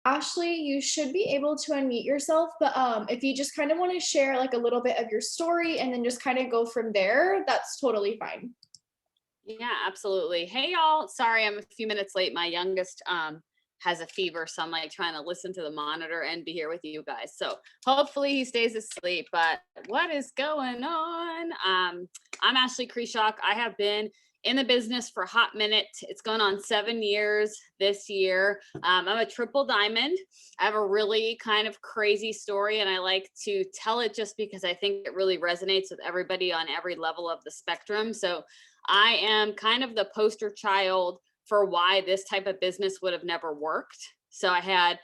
Ashley, you should be able to unmute yourself, but if you just kind of want to share like a little bit of your story and then just kind of go from there, that's totally fine. Yeah, absolutely. Hey y'all. Sorry, I'm a few minutes late. My youngest has a fever, so I'm like trying to listen to the monitor and be here with you guys. So hopefully he stays asleep. But what is going on? I'm Ashley Krzysiak. I have been in the business for a hot minute. It's going on 7 years this year. I'm a triple diamond. I have a really kind of crazy story, and I like to tell it just because I think it really resonates with everybody on every level of the spectrum. So I am kind of the poster child for why this type of business would have never worked. So I had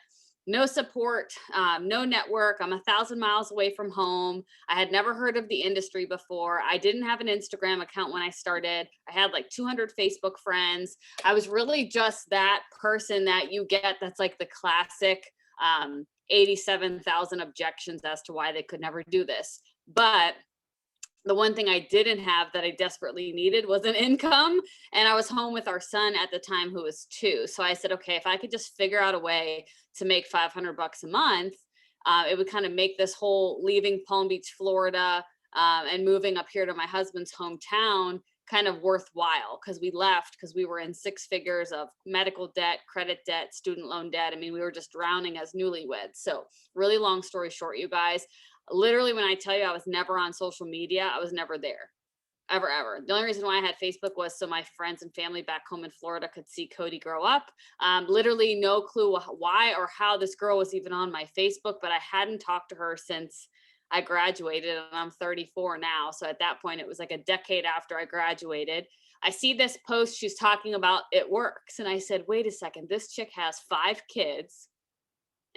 no support, no network. I'm 1,000 miles away from home. I had never heard of the industry before. I didn't have an Instagram account when I started. I had like 200 Facebook friends. I was really just that person that you get that's like the classic 87,000 objections as to why they could never do this. But the one thing I didn't have that I desperately needed was an income. And I was home with our son at the time, who was 2. So I said, okay, if I could just figure out a way to make $500 a month, it would kind of make this whole leaving Palm Beach, Florida, and moving up here to my husband's hometown kind of worthwhile, because we left because we were in 6 figures of medical debt, credit debt, student loan debt. I mean, we were just drowning as newlyweds. So really long story short, you guys, literally, when I tell you I was never on social media, I was never there. Ever. The only reason why I had Facebook was so my friends and family back home in Florida could see Cody grow up. Literally no clue why or how this girl was even on my Facebook, but I hadn't talked to her since I graduated, and I'm 34 now. So at that point, it was like a decade after I graduated. I see this post, she's talking about it works. And I said, wait a second, this chick has 5 kids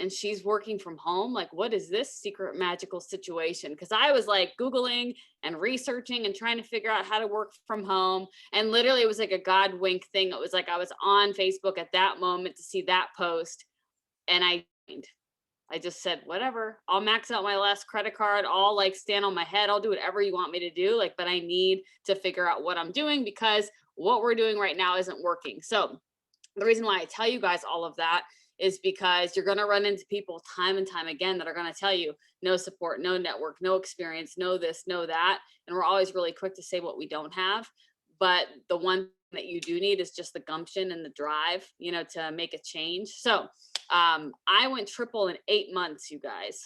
and she's working from home. Like, what is this secret magical situation? Because I was like Googling and researching and trying to figure out how to work from home. And literally it was like a God wink thing. It was like I was on Facebook at that moment to see that post. And I just said, whatever, I'll max out my last credit card. I'll like stand on my head. I'll do whatever you want me to do. Like, but I need to figure out what I'm doing, because what we're doing right now isn't working. So the reason why I tell you guys all of that is because you're going to run into people time and time again that are going to tell you no support, no network, no experience, no this, no that. And we're always really quick to say what we don't have. But the one that you do need is just the gumption and the drive, to make a change. So I went triple in 8 months, you guys.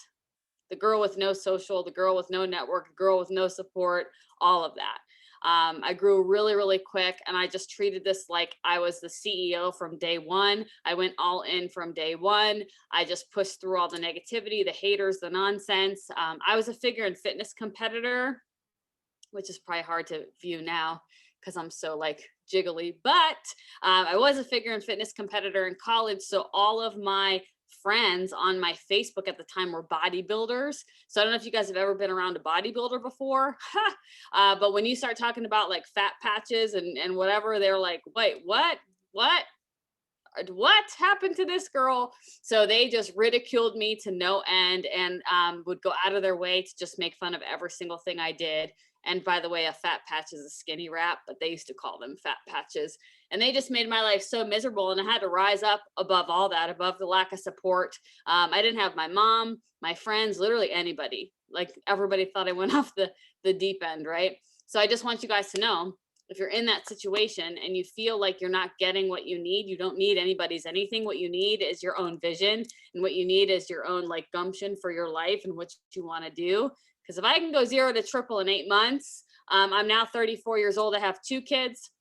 The girl with no social, the girl with no network, the girl with no support, all of that. I grew really, really quick, and I just treated this like I was the CEO from day one. I went all in from day one. I just pushed through all the negativity, the haters, the nonsense. I was a figure and fitness competitor, which is probably hard to view now because I'm so like jiggly, but I was a figure and fitness competitor in college. So all of my friends on my Facebook at the time were bodybuilders. So I don't know if you guys have ever been around a bodybuilder before, but when you start talking about like fat patches and whatever, they're like, wait, what happened to this girl? So they just ridiculed me to no end, and would go out of their way to just make fun of every single thing I did. And by the way, a fat patch is a skinny wrap, but they used to call them fat patches. And they just made my life so miserable. And I had to rise up above all that, above the lack of support. I didn't have my mom, my friends, literally anybody. Like, everybody thought I went off the deep end, right? So I just want you guys to know, if you're in that situation and you feel like you're not getting what you need, you don't need anybody's anything. What you need is your own vision, and what you need is your own like gumption for your life and what you want to do. Because if I can go 0 to triple in 8 months, I'm now 34 years old. I have 2 kids.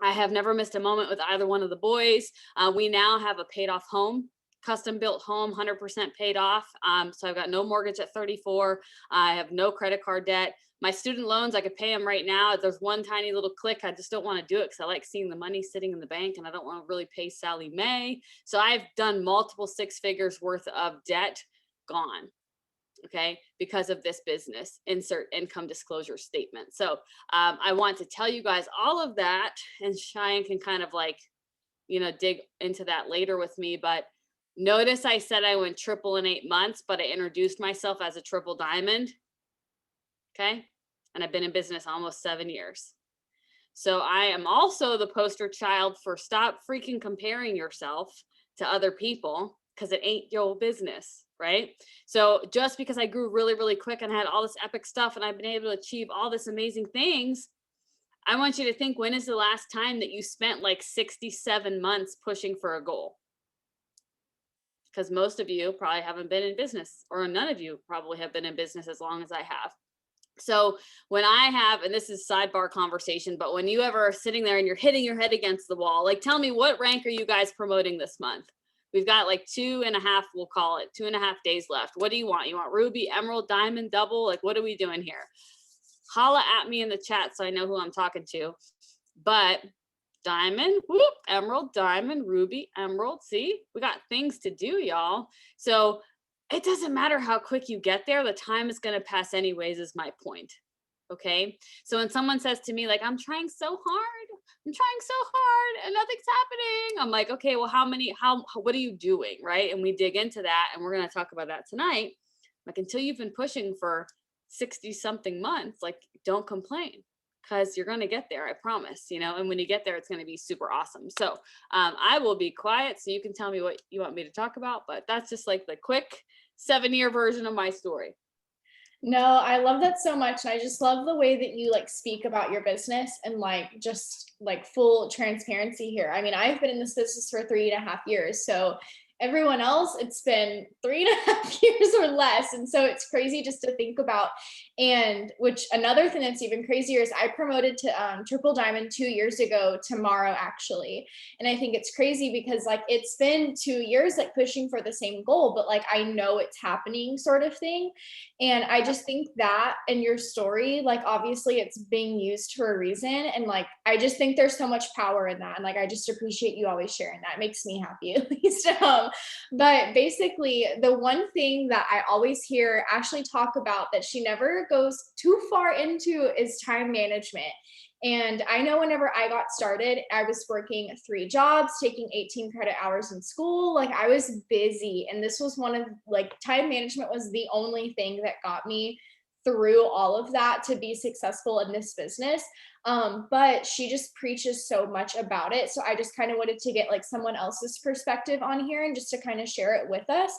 I have never missed a moment with either one of the boys. We now have a paid off home, custom built home, 100% paid off. So I've got no mortgage at 34. I have no credit card debt. My student loans, I could pay them right now. There's one tiny little click. I just don't want to do it because I like seeing the money sitting in the bank, and I don't want to really pay Sally Mae. So I've done multiple 6 figures worth of debt gone. Okay, because of this business. Insert income disclosure statement. So I want to tell you guys all of that, and Cheyenne can kind of like, dig into that later with me. But notice I said I went triple in 8 months, but I introduced myself as a triple diamond. Okay, and I've been in business almost 7 years. So I am also the poster child for stop freaking comparing yourself to other people, because it ain't your business, right? So just because I grew really, really quick and had all this epic stuff and I've been able to achieve all this amazing things, I want you to think, when is the last time that you spent like 67 months pushing for a goal? Because most of you probably haven't been in business, or none of you probably have been in business as long as I have. So when I have, and this is sidebar conversation, but when you ever are sitting there and you're hitting your head against the wall, like, tell me, what rank are you guys promoting this month? We've got like 2.5, we'll call it 2.5 days left. What do you want? You want ruby, emerald, diamond, double? Like, what are we doing here? Holla at me in the chat so I know who I'm talking to. But diamond, whoop, emerald, diamond, ruby, emerald. See, we got things to do, y'all. So it doesn't matter how quick you get there, the time is going to pass anyways, is my point. Okay. So when someone says to me, like, I'm trying so hard and nothing's happening, I'm like, okay, well, what are you doing? Right. And we dig into that, and we're going to talk about that tonight. Like, until you've been pushing for 60 something months, like, don't complain, because you're going to get there. I promise, and when you get there, it's going to be super awesome. So I will be quiet so you can tell me what you want me to talk about, but that's just like the quick 7-year version of my story. No, I love that so much. I just love the way that you like speak about your business and like just like full transparency here. I mean, I've been in this business for 3.5 years. So everyone else, it's been 3.5 years or less. And so it's crazy just to think about. And which another thing that's even crazier is I promoted to triple diamond 2 years ago tomorrow, actually. And I think it's crazy because like it's been 2 years like pushing for the same goal, but like I know it's happening sort of thing. And I just think that in your story, like obviously it's being used for a reason. And like I just think there's so much power in that. And like I just appreciate you always sharing that. It makes me happy at least. But basically, the one thing that I always hear Ashley talk about that she never goes too far into is time management. And I know whenever I got started, I was working 3 jobs, taking 18 credit hours in school. Like I was busy. And this was one of like time management was the only thing that got me through all of that to be successful in this business. But she just preaches so much about it. So I just kind of wanted to get like someone else's perspective on here and just to kind of share it with us.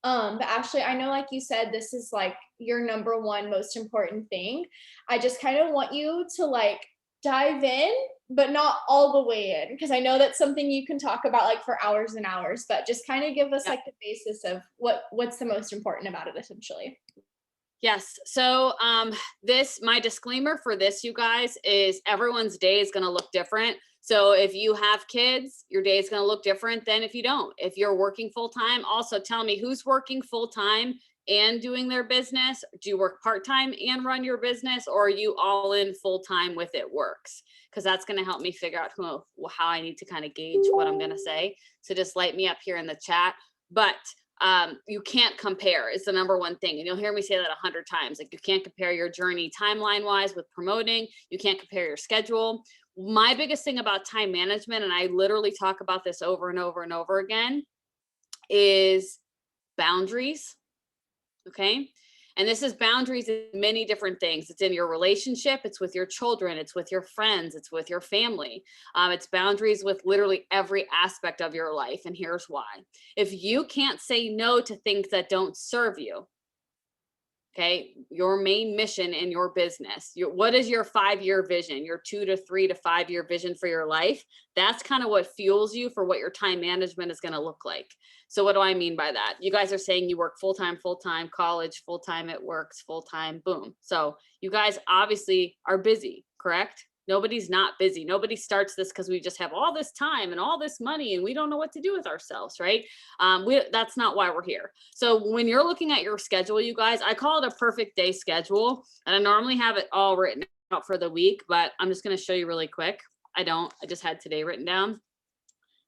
But Ashley, I know, like you said, this is like your number one most important thing. I just kind of want you to like dive in, but not all the way in, because I know that's something you can talk about like for hours and hours, but just kind of give us like the basis of what's the most important about it, essentially. Yes. So my disclaimer for this, you guys, is everyone's day is going to look different. So if you have kids, your day is going to look different than if you don't. If you're working full time, also tell me, who's working full time and doing their business? Do you work part time and run your business, or are you all in full time with it works? Because that's going to help me figure out how I need to kind of gauge what I'm going to say. So just light me up here in the chat. But you can't compare is the number one thing. And you'll hear me say that 100 times. Like, you can't compare your journey timeline wise with promoting. You can't compare your schedule. My biggest thing about time management, and I literally talk about this over and over and over again, is boundaries. Okay. And this is boundaries in many different things. It's in your relationship. It's with your children. It's with your friends. It's with your family. It's boundaries with literally every aspect of your life. And here's why. If you can't say no to things that don't serve you, okay, your main mission in your business, what is your 5-year vision, your 2 to 3 to 5-year vision for your life? That's kind of what fuels you for what your time management is going to look like. So what do I mean by that? You guys are saying you work full-time, college, full-time, it works, full-time, boom. So you guys obviously are busy, correct? Nobody's not busy. Nobody starts this because we just have all this time and all this money and we don't know what to do with ourselves, right? That's not why we're here. So when you're looking at your schedule, you guys, I call it a perfect day schedule. And I normally have it all written out for the week, but I'm just going to show you really quick. I just had today written down.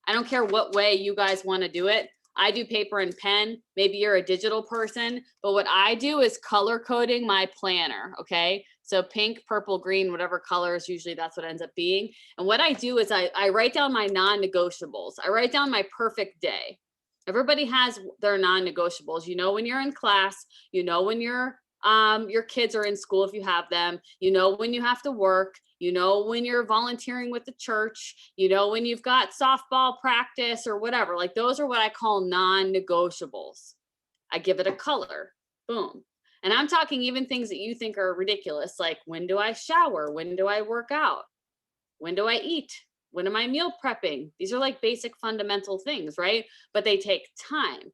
I don't care what way you guys want to do it. I do paper and pen. Maybe you're a digital person, but what I do is color coding my planner. Okay. So pink, purple, green, whatever colors, usually that's what ends up being. And what I do is I write down my non-negotiables. I write down my perfect day. Everybody has their non-negotiables. You know, when you're in class, you know, when your kids are in school, if you have them, you know, when you have to work, You know when you're volunteering with the church, you know when you've got softball practice or whatever. Like those are what I call non-negotiables. I give it a color. Boom. And I'm talking even things that you think are ridiculous, like when do I shower? When do I work out? When do I eat? When am I meal prepping? These are like basic fundamental things, right? But they take time.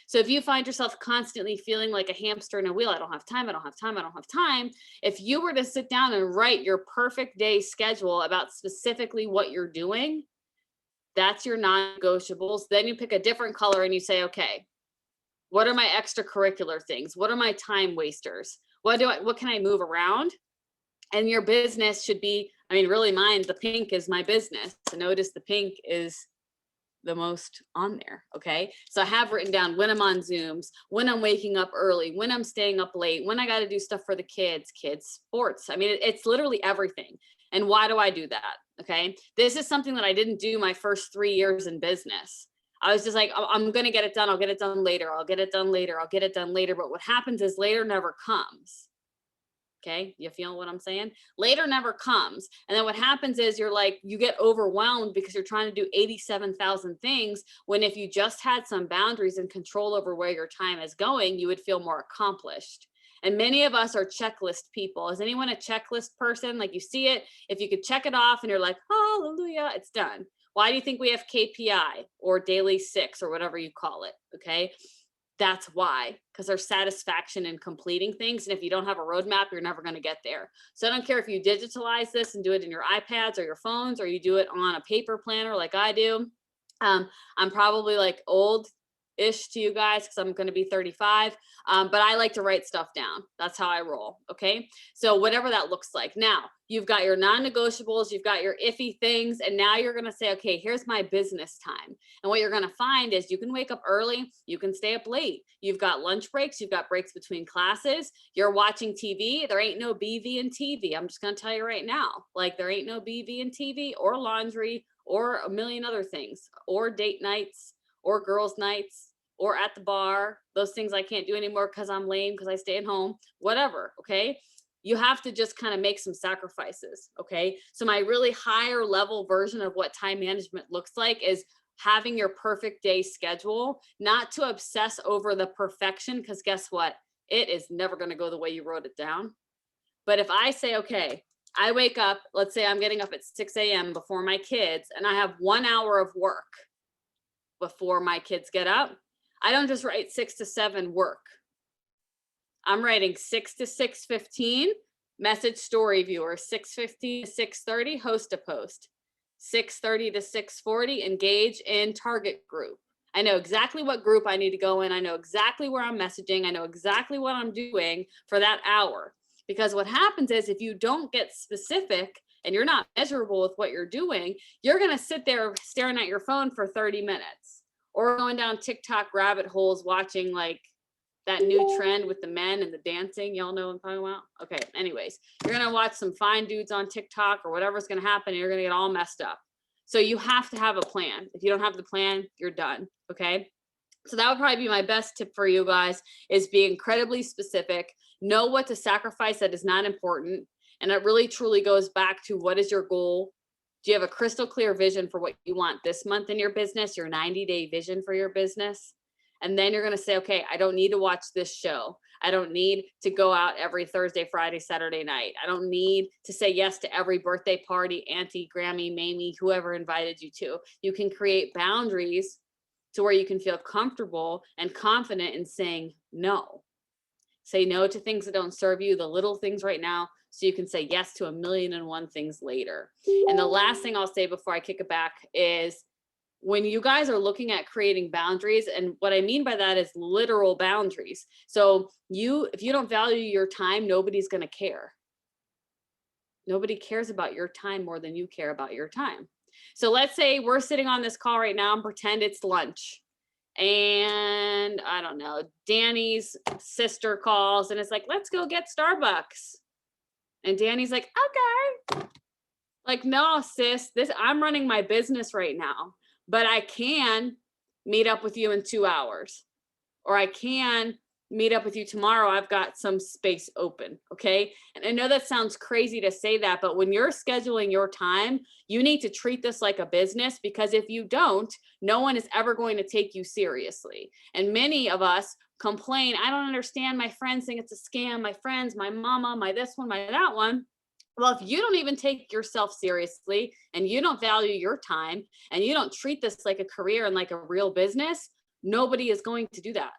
So if you find yourself constantly feeling like a hamster in a wheel, I don't have time, I don't have time, I don't have time. If you were to sit down and write your perfect day schedule about specifically what you're doing, that's your non-negotiables. Then you pick a different color and you say, okay, what are my extracurricular things? What are my time wasters? What can I move around? And your business should be, I mean, really mine, the pink is my business. So notice the pink is the most on there. Okay. So I have written down when I'm on Zooms, when I'm waking up early, when I'm staying up late, when I got to do stuff for the kids sports. I mean, it's literally everything. And why do I do that? Okay. This is something that I didn't do my first 3 years in business. I was just like, I'm going to get it done. I'll get it done later. I'll get it done later. I'll get it done later. But what happens is later never comes. Okay. You feel what I'm saying? Later never comes. And then what happens is you get overwhelmed because you're trying to do 87,000 things, when if you just had some boundaries and control over where your time is going, you would feel more accomplished. And many of us are checklist people. Is anyone a checklist person? Like you see it, if you could check it off and you're like, hallelujah, it's done. Why do you think we have KPI or daily 6 or whatever you call it? Okay. That's why, because there's satisfaction in completing things. And if you don't have a roadmap, you're never going to get there. So I don't care if you digitalize this and do it in your iPads or your phones, or you do it on a paper planner like I do. I'm probably like old-ish to you guys because I'm going to be 35. But I like to write stuff down. That's how I roll. Okay. So whatever that looks like. Now you've got your non-negotiables, you've got your iffy things, and now you're going to say, okay, here's my business time. And what you're going to find is you can wake up early, you can stay up late. You've got lunch breaks, you've got breaks between classes, you're watching TV. There ain't no BV in TV. I'm just going to tell you right now, like there ain't no BV in TV or laundry or a million other things, or date nights or girls' nights or at the bar. Those things I can't do anymore because I'm lame, because I stay at home, whatever. Okay. You have to just kind of make some sacrifices. Okay. So my really higher level version of what time management looks like is having your perfect day schedule, not to obsess over the perfection, because guess what? It is never going to go the way you wrote it down. But if I say, okay, I wake up, let's say I'm getting up at 6 a.m. before my kids, and I have 1 hour of work before my kids get up, I don't just write 6 to 7 work. I'm writing 6 to 6:15, message story viewer, 6:15 to 6:30, host a post, 6:30 to 6:40, engage in target group. I know exactly what group I need to go in. I know exactly where I'm messaging. I know exactly what I'm doing for that hour. Because what happens is if you don't get specific and you're not measurable with what you're doing, you're going to sit there staring at your phone for 30 minutes or going down TikTok rabbit holes watching like that new trend with the men and the dancing. Y'all know what I'm talking about? Okay. Anyways, you're going to watch some fine dudes on TikTok or whatever's going to happen, and you're going to get all messed up. So you have to have a plan. If you don't have the plan, you're done. Okay. So that would probably be my best tip for you guys, is be incredibly specific, know what to sacrifice that is not important. And it really truly goes back to, what is your goal? Do you have a crystal clear vision for what you want this month in your business, your 90-day vision for your business? And then you're going to say, okay, I don't need to watch this show. I don't need to go out every Thursday, Friday, Saturday night. I don't need to say yes to every birthday party, Auntie, Grammy, Mamie, whoever invited you to. You can create boundaries to where you can feel comfortable and confident in saying no. Say no to things that don't serve you, the little things right now, so you can say yes to 1,000,001 things later. And the last thing I'll say before I kick it back is, when you guys are looking at creating boundaries, and what I mean by that is literal boundaries. So if you don't value your time, nobody's going to care. Nobody cares about your time more than you care about your time. So let's say we're sitting on this call right now and pretend it's lunch. And I don't know, Danny's sister calls and it's like, let's go get Starbucks. And Danny's like, okay. Like, no, sis, I'm running my business right now, but I can meet up with you in 2 hours, or I can meet up with you tomorrow. I've got some space open. Okay. And I know that sounds crazy to say that, but when you're scheduling your time, you need to treat this like a business, because if you don't, no one is ever going to take you seriously. And many of us complain, I don't understand. My friends think it's a scam. My friends, my mama, my this one, my that one. Well, if you don't even take yourself seriously and you don't value your time and you don't treat this like a career and like a real business, nobody is going to do that.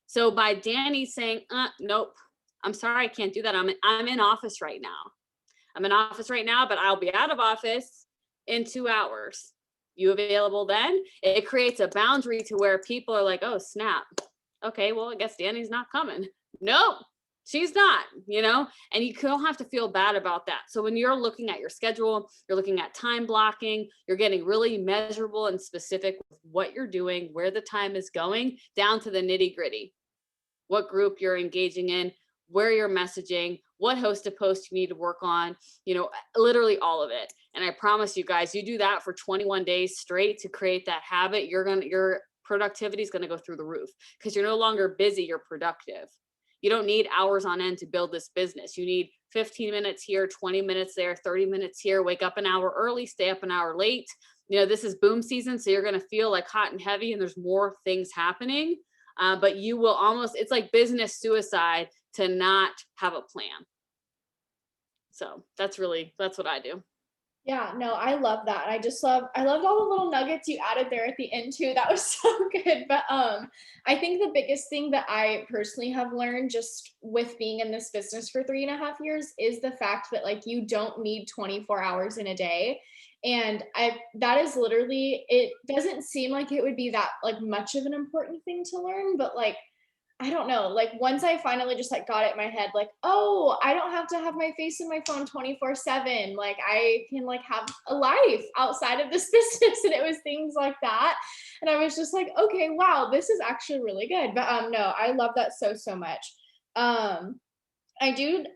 So by Danny saying, nope, I'm sorry, I can't do that. I'm in office right now. I'm in office right now, but I'll be out of office in 2 hours. You available then? It creates a boundary to where people are like, oh, snap. Okay, well, I guess Danny's not coming. Nope, she's not, and you don't have to feel bad about that. So when you're looking at your schedule, you're looking at time blocking, you're getting really measurable and specific with what you're doing, where the time is going, down to the nitty gritty. What group you're engaging in, where you're messaging, what host to post you need to work on, literally all of it. And I promise you guys, you do that for 21 days straight to create that habit, your productivity is going to go through the roof, because you're no longer busy, you're productive. You don't need hours on end to build this business. You need 15 minutes here, 20 minutes there, 30 minutes here, wake up an hour early, stay up an hour late. This is boom season, so you're going to feel like hot and heavy and there's more things happening. But you will it's like business suicide to not have a plan. So that's what I do. Yeah, no, I love that. I loved all the little nuggets you added there at the end too. That was so good. But I think the biggest thing that I personally have learned just with being in this business for 3.5 years is the fact that like you don't need 24 hours in a day. And that is literally, it doesn't seem like it would be that like much of an important thing to learn, but like I don't know, like once I finally just like got it in my head, like, oh, I don't have to have my face in my phone 24/7. Like I can like have a life outside of this business. And it was things like that. And I was just like, okay, wow, this is actually really good. But no, I love that so much. Um, did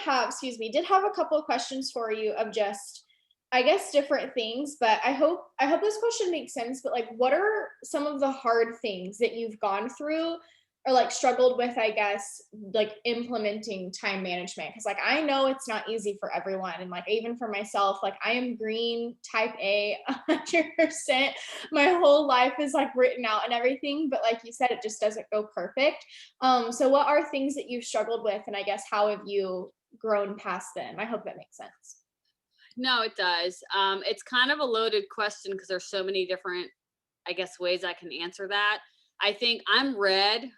have a couple of questions for you of just I guess different things, but I hope this question makes sense. But like, what are some of the hard things that you've gone through or like struggled with, I guess, like implementing time management? Because like I know it's not easy for everyone, and like even for myself, like I am green type A 100%. My whole life is like written out and everything, but like you said, it just doesn't go perfect. So what are things that you've struggled with, and I guess how have you grown past them? I hope that makes sense. No, it does. It's kind of a loaded question because there's so many different, I guess, ways I can answer that. I think I'm red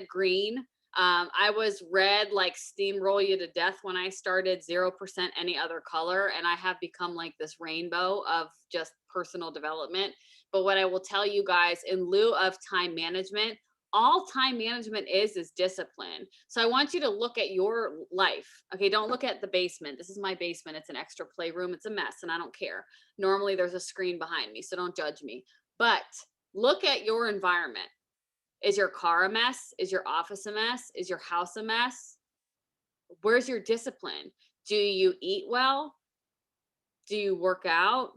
green. I was red, like steamroll you to death when I started, 0% any other color. And I have become like this rainbow of just personal development. But what I will tell you guys, in lieu of time management, all time management is discipline. So I want you to look at your life. Okay, don't look at the basement. This is my basement. It's an extra playroom. It's a mess and I don't care. Normally there's a screen behind me, so don't judge me. But look at your environment. Is your car a mess? Is your office a mess? Is your house a mess? Where's your discipline? Do you eat well? Do you work out?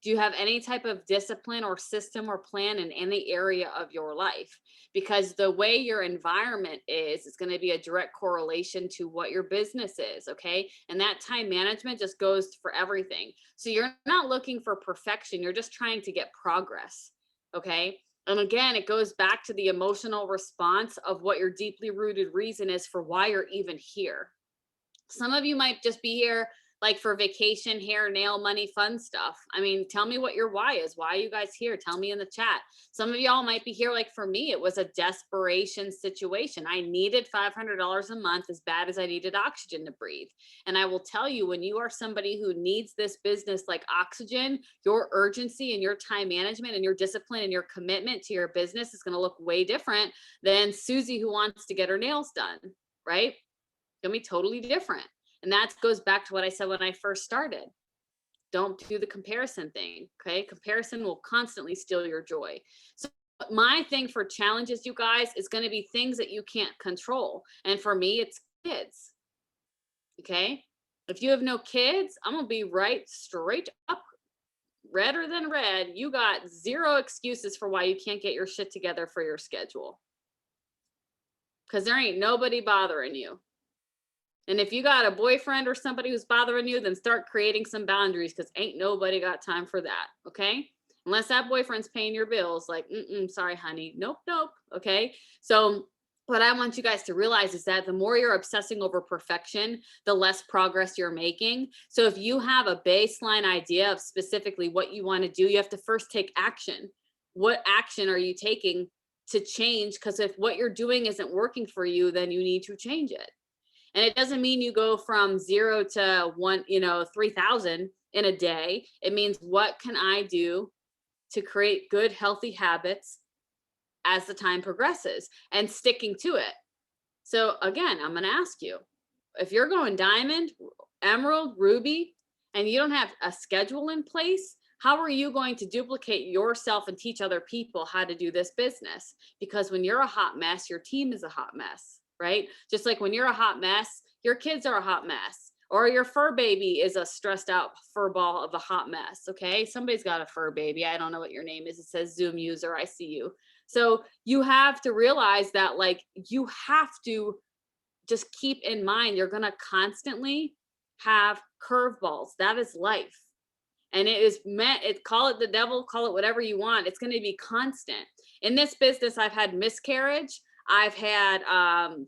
Do you have any type of discipline or system or plan in any area of your life? Because the way your environment is going to be a direct correlation to what your business is. Okay. And that time management just goes for everything. So you're not looking for perfection. You're just trying to get progress. Okay. And again, it goes back to the emotional response of what your deeply rooted reason is for why you're even here. Some of you might just be here like for vacation, hair, nail, money, fun stuff. I mean, tell me what your why is. Why are you guys here? Tell me in the chat. Some of y'all might be here like for me, it was a desperation situation. I needed $500 a month as bad as I needed oxygen to breathe. And I will tell you, when you are somebody who needs this business like oxygen, your urgency and your time management and your discipline and your commitment to your business is going to look way different than Susie who wants to get her nails done, right? It's going to be totally different. And that goes back to what I said when I first started. Don't do the comparison thing, okay? Comparison will constantly steal your joy. So my thing for challenges, you guys, is going to be things that you can't control. And for me, it's kids, okay? If you have no kids, I'm going to be right straight up, redder than red. You got zero excuses for why you can't get your shit together for your schedule. because there ain't nobody bothering you. And if you got a boyfriend or somebody who's bothering you, then start creating some boundaries, because ain't nobody got time for that. Okay. Unless that boyfriend's paying your bills, like, sorry, honey. Nope, nope. Okay. So what I want you guys to realize is that the more you're obsessing over perfection, the less progress you're making. So if you have a baseline idea of specifically what you want to do, you have to first take action. What action are you taking to change? Because if what you're doing isn't working for you, then you need to change it. And it doesn't mean you go from 0 to 3,000 in a day. It means, what can I do to create good, healthy habits as the time progresses, and sticking to it. So again, I'm going to ask you, if you're going diamond, emerald, ruby, and you don't have a schedule in place, how are you going to duplicate yourself and teach other people how to do this business? Because when you're a hot mess, your team is a hot mess, right? Just like when you're a hot mess, your kids are a hot mess, or your fur baby is a stressed out fur ball of a hot mess. Okay. Somebody's got a fur baby. I don't know what your name is. It says Zoom user. I see you. So you have to realize that, like, you have to just keep in mind, you're going to constantly have curveballs. That is life. And it is meant, call it the devil, call it whatever you want. It's going to be constant. In this business, I've had miscarriage. I've had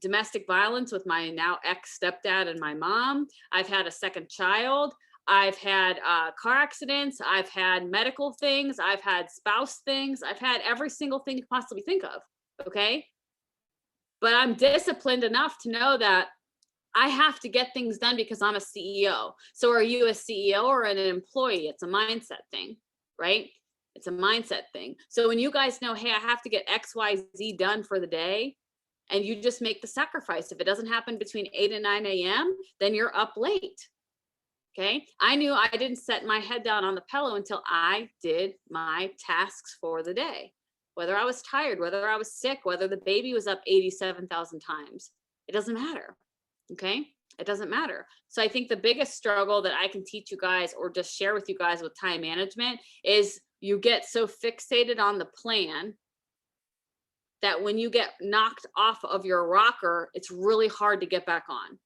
domestic violence with my now ex stepdad and my mom. I've had a second child. I've had car accidents. I've had medical things. I've had spouse things. I've had every single thing you possibly think of. Okay. But I'm disciplined enough to know that I have to get things done because I'm a CEO. So are you a CEO or an employee? It's a mindset thing, right? It's a mindset thing. So when you guys know, hey, I have to get X, Y, Z done for the day, and you just make the sacrifice. If it doesn't happen between 8 and 9 a.m., then you're up late. Okay. I knew I didn't set my head down on the pillow until I did my tasks for the day. Whether I was tired, whether I was sick, whether the baby was up 87,000 times, it doesn't matter. Okay. It doesn't matter. So I think the biggest struggle that I can teach you guys, or just share with you guys with time management, is you get so fixated on the plan that when you get knocked off of your rocker, it's really hard to get back on.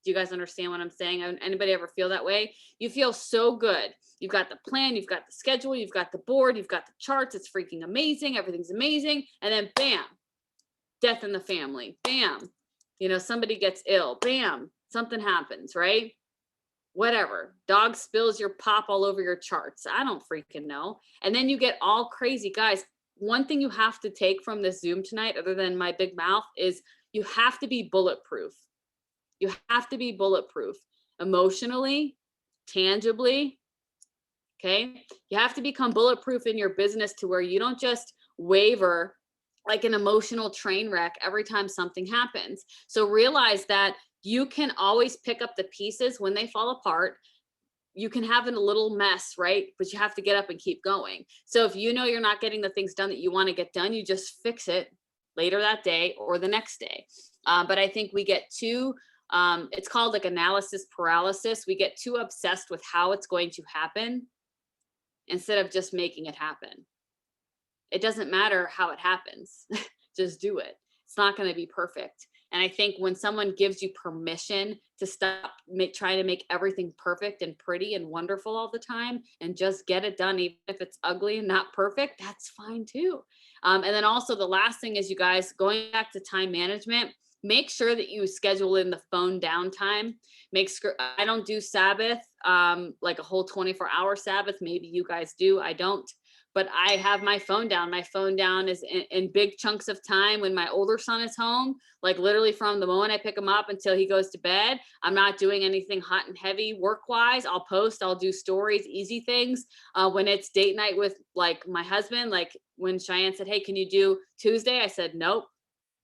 Do you guys understand what I'm saying? Anybody ever feel that way? You feel so good. You've got the plan, you've got the schedule, you've got the board, you've got the charts. It's freaking amazing. Everything's amazing. And then bam, death in the family. Bam, somebody gets ill. Bam, something happens, right? Whatever. Dog spills your pop all over your charts. I don't freaking know. And then you get all crazy. Guys, one thing you have to take from this Zoom tonight, other than my big mouth, is you have to be bulletproof. You have to be bulletproof emotionally, tangibly. Okay. You have to become bulletproof in your business to where you don't just waver like an emotional train wreck every time something happens. So realize that you can always pick up the pieces when they fall apart. You can have a little mess, right? But you have to get up and keep going. So if you know you're not getting the things done that you want to get done, you just fix it later that day or the next day. But I think we get too, it's called like analysis paralysis. We get too obsessed with how it's going to happen instead of just making it happen. It doesn't matter how it happens. Just do it. It's not going to be perfect. And I think when someone gives you permission to stop trying to make everything perfect and pretty and wonderful all the time, and just get it done, even if it's ugly and not perfect, that's fine too. And then also the last thing is, you guys, going back to time management, make sure that you schedule in the phone downtime. I don't do Sabbath, like a whole 24-hour Sabbath. Maybe you guys do. I don't. But I have my phone down. My phone down is in big chunks of time when my older son is home, like literally from the moment I pick him up until he goes to bed. I'm not doing anything hot and heavy work-wise. I'll post, I'll do stories, easy things. When it's date night with like my husband, like when Cheyenne said, hey, can you do Tuesday? I said, nope,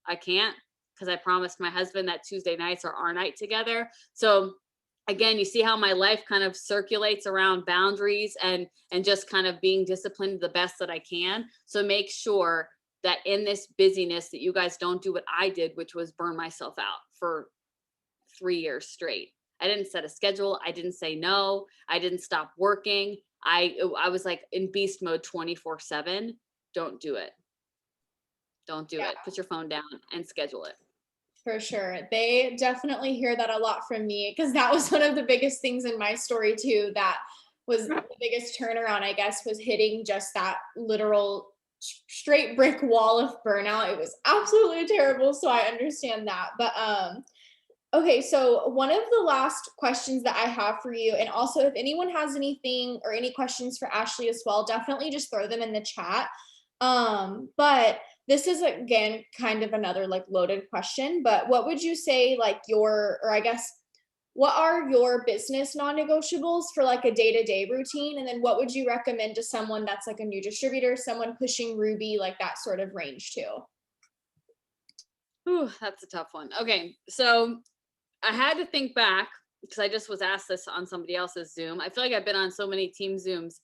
I can't, because I promised my husband that Tuesday nights are our night together. So again, you see how my life kind of circulates around boundaries and just kind of being disciplined the best that I can. So make sure that in this busyness that you guys don't do what I did, which was burn myself out for 3 years straight. I didn't set a schedule. I didn't say no. I didn't stop working. I was like in beast mode 24/7. Don't do it. Don't do it. Put your phone down and schedule it. For sure. They definitely hear that a lot from me because that was one of the biggest things in my story too. That was the biggest turnaround, I guess, was hitting just that literal straight brick wall of burnout. It was absolutely terrible. So I understand that. But okay, so one of the last questions that I have for you, and also if anyone has anything or any questions for Ashley as well, definitely just throw them in the chat. But this is again kind of another like loaded question, but what would you say like or I guess, what are your business non-negotiables for like a day-to-day routine? And then what would you recommend to someone that's like a new distributor, someone pushing Ruby, like that sort of range too? Ooh, that's a tough one. Okay, so I had to think back because I just was asked this on somebody else's Zoom. I feel like I've been on so many team Zooms.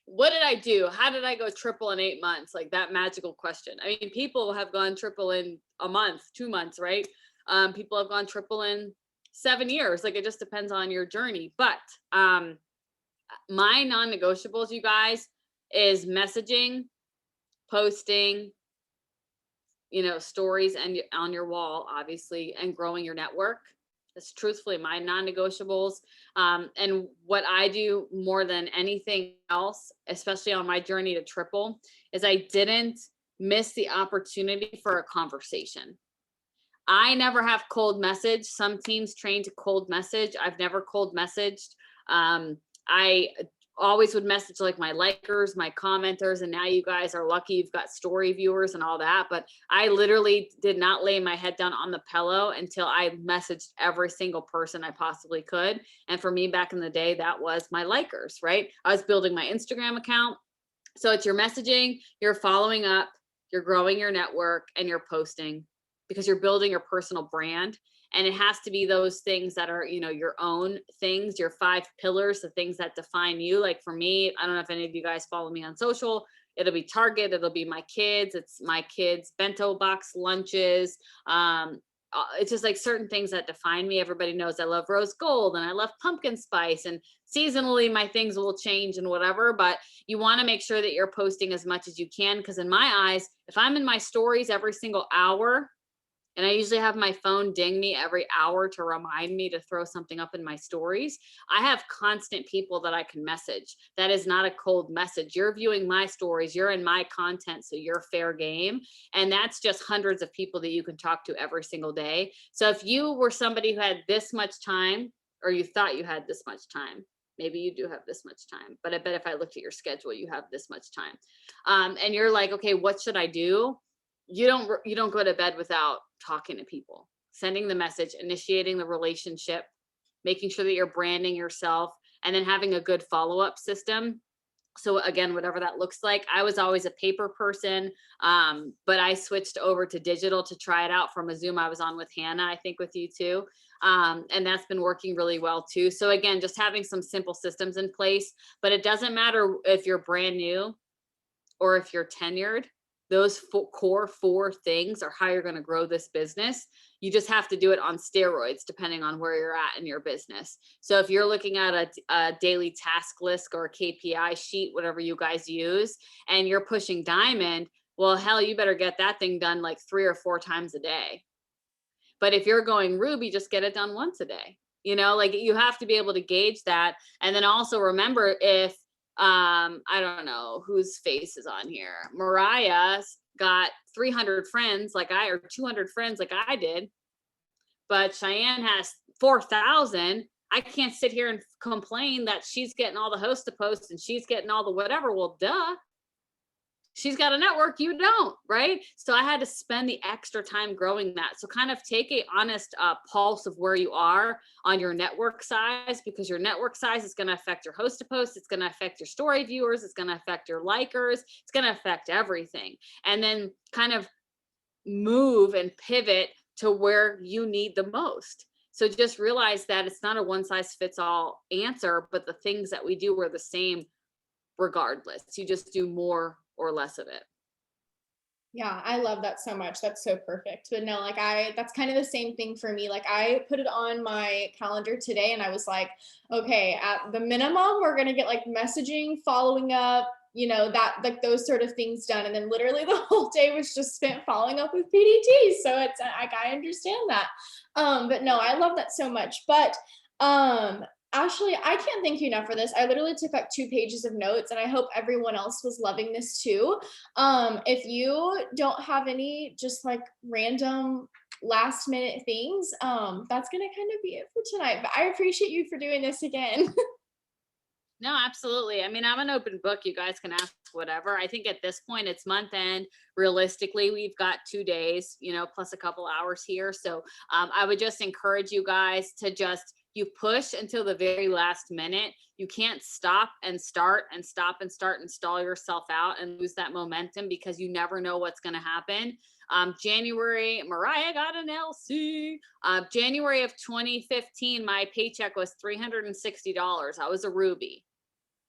What did I do? How did I go triple in 8 months? Like that magical question. I mean, people have gone triple in a month, 2 months, right? People have gone triple in 7 years. Like it just depends on your journey. But my non-negotiables, you guys, is messaging, posting, stories and on your wall, obviously, and growing your network. That's truthfully my non-negotiables. And what I do more than anything else, especially on my journey to triple, is I didn't miss the opportunity for a conversation. I never have cold message. Some teams train to cold message. I've never cold messaged. I always would message like my likers, my commenters, and now you guys are lucky you've got story viewers and all that. But I literally did not lay my head down on the pillow until I messaged every single person I possibly could. And for me back in the day, that was my likers, right? I was building my Instagram account. So it's your messaging, you're following up, you're growing your network, and you're posting because you're building your personal brand. And it has to be those things that are, your own things, your 5 pillars, the things that define you. Like for me, I don't know if any of you guys follow me on social. It'll be Target. It'll be my kids. It's my kids' bento box lunches. It's just like certain things that define me. Everybody knows I love rose gold and I love pumpkin spice, and seasonally my things will change and whatever, but you want to make sure that you're posting as much as you can. Because in my eyes, if I'm in my stories every single hour, and I usually have my phone ding me every hour to remind me to throw something up in my stories, I have constant people that I can message. That is not a cold message. You're viewing my stories, you're in my content, so you're fair game. And that's just hundreds of people that you can talk to every single day. So if you were somebody who had this much time, or you thought you had this much time, maybe you do have this much time, but I bet if I looked at your schedule, you have this much time. And you're like, okay, what should I do? You don't go to bed without talking to people, sending the message, initiating the relationship, making sure that you're branding yourself, and then having a good follow-up system. So again, whatever that looks like. I was always a paper person, but I switched over to digital to try it out from a Zoom I was on with Hannah, I think with you too. And that's been working really well too. So again, just having some simple systems in place, but it doesn't matter if you're brand new or if you're tenured. Those core 4 things are how you're going to grow this business. You just have to do it on steroids, depending on where you're at in your business. So if you're looking at a daily task list or a KPI sheet, whatever you guys use, and you're pushing diamond, well, hell, you better get that thing done like 3 or 4 times a day. But if you're going Ruby, just get it done once a day. Like you have to be able to gauge that. And then also remember, if I don't know whose face is on here. Mariah's got 300 friends like or 200 friends like I did, but Cheyenne has 4,000. I can't sit here and complain that she's getting all the host to post and she's getting all the whatever. Well, duh. She's got a network, you don't, right? So I had to spend the extra time growing that. So kind of take a honest pulse of where you are on your network size, because your network size is going to affect your host to post. It's going to affect your story viewers. It's going to affect your likers. It's going to affect everything. And then kind of move and pivot to where you need the most. So just realize that it's not a one size fits all answer, but the things that we do are the same regardless. You just do more or less of it. Yeah, I love that so much. That's so perfect. But no, like that's kind of the same thing for me. Like I put it on my calendar today and I was like, okay, at the minimum, we're going to get like messaging, following up, that like those sort of things done. And then literally the whole day was just spent following up with PDT. So it's like, I understand that. But no, I love that so much. But Ashley, I can't thank you enough for this. I literally took like 2 pages of notes, and I hope everyone else was loving this too. If you don't have any just like random last minute things, that's gonna kind of be it for tonight. But I appreciate you for doing this again. No, absolutely. I mean, I'm an open book. You guys can ask whatever. I think at this point it's month end. Realistically, we've got 2 days, plus a couple hours here. So I would just encourage you guys to you push until the very last minute. You can't stop and start and stop and start and stall yourself out and lose that momentum, because you never know what's going to happen. January, Mariah got an LC. January of 2015, my paycheck was $360. I was a Ruby.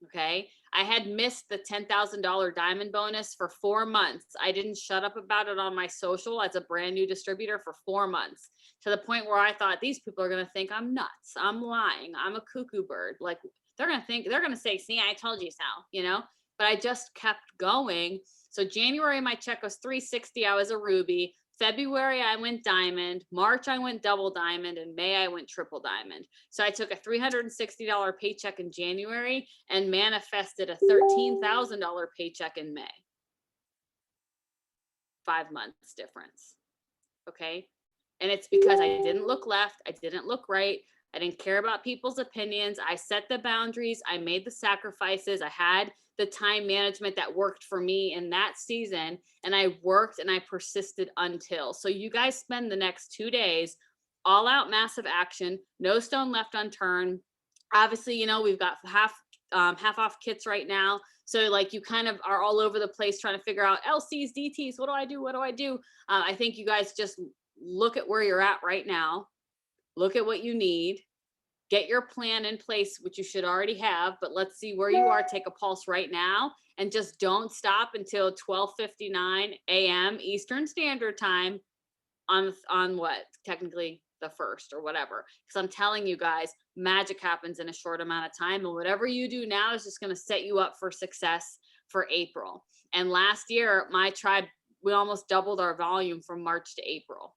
Okay. I had missed the $10,000 diamond bonus for 4 months. I didn't shut up about it on my social as a brand new distributor for 4 months, to the point where I thought these people are going to think I'm nuts. I'm lying. I'm a cuckoo bird. Like they're going to say, see, I told you so, but I just kept going. So January, my check was $360. I was a Ruby. February, I went diamond. March, I went double diamond. And May, I went triple diamond. So I took a $360 paycheck in January and manifested a $13,000 paycheck in May. 5 months difference. Okay. And it's because I didn't look left. I didn't look right. I didn't care about people's opinions. I set the boundaries. I made the sacrifices. I had the time management that worked for me in that season. And I worked and I persisted until. So you guys spend the next 2 days all out massive action, no stone left unturned. Obviously, we've got half off kits right now. So like you kind of are all over the place trying to figure out LCs, DTs. What do I do? What do I do? I think you guys just look at where you're at right now. Look at what you need. Get your plan in place, which you should already have, but let's see where you are. Take a pulse right now and just don't stop until 12:59 a.m. Eastern Standard Time on what? Technically the 1st or whatever. Because I'm telling you guys, magic happens in a short amount of time. And whatever you do now is just going to set you up for success for April. And last year, my tribe, we almost doubled our volume from March to April.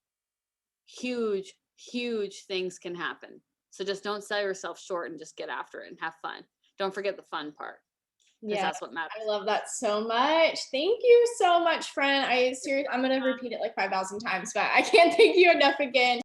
Huge, huge things can happen. So just don't sell yourself short and just get after it and have fun. Don't forget the fun part. Yeah, that's what matters. I love that so much. Thank you so much, friend. I'm going to repeat it like 5,000 times, but I can't thank you enough again.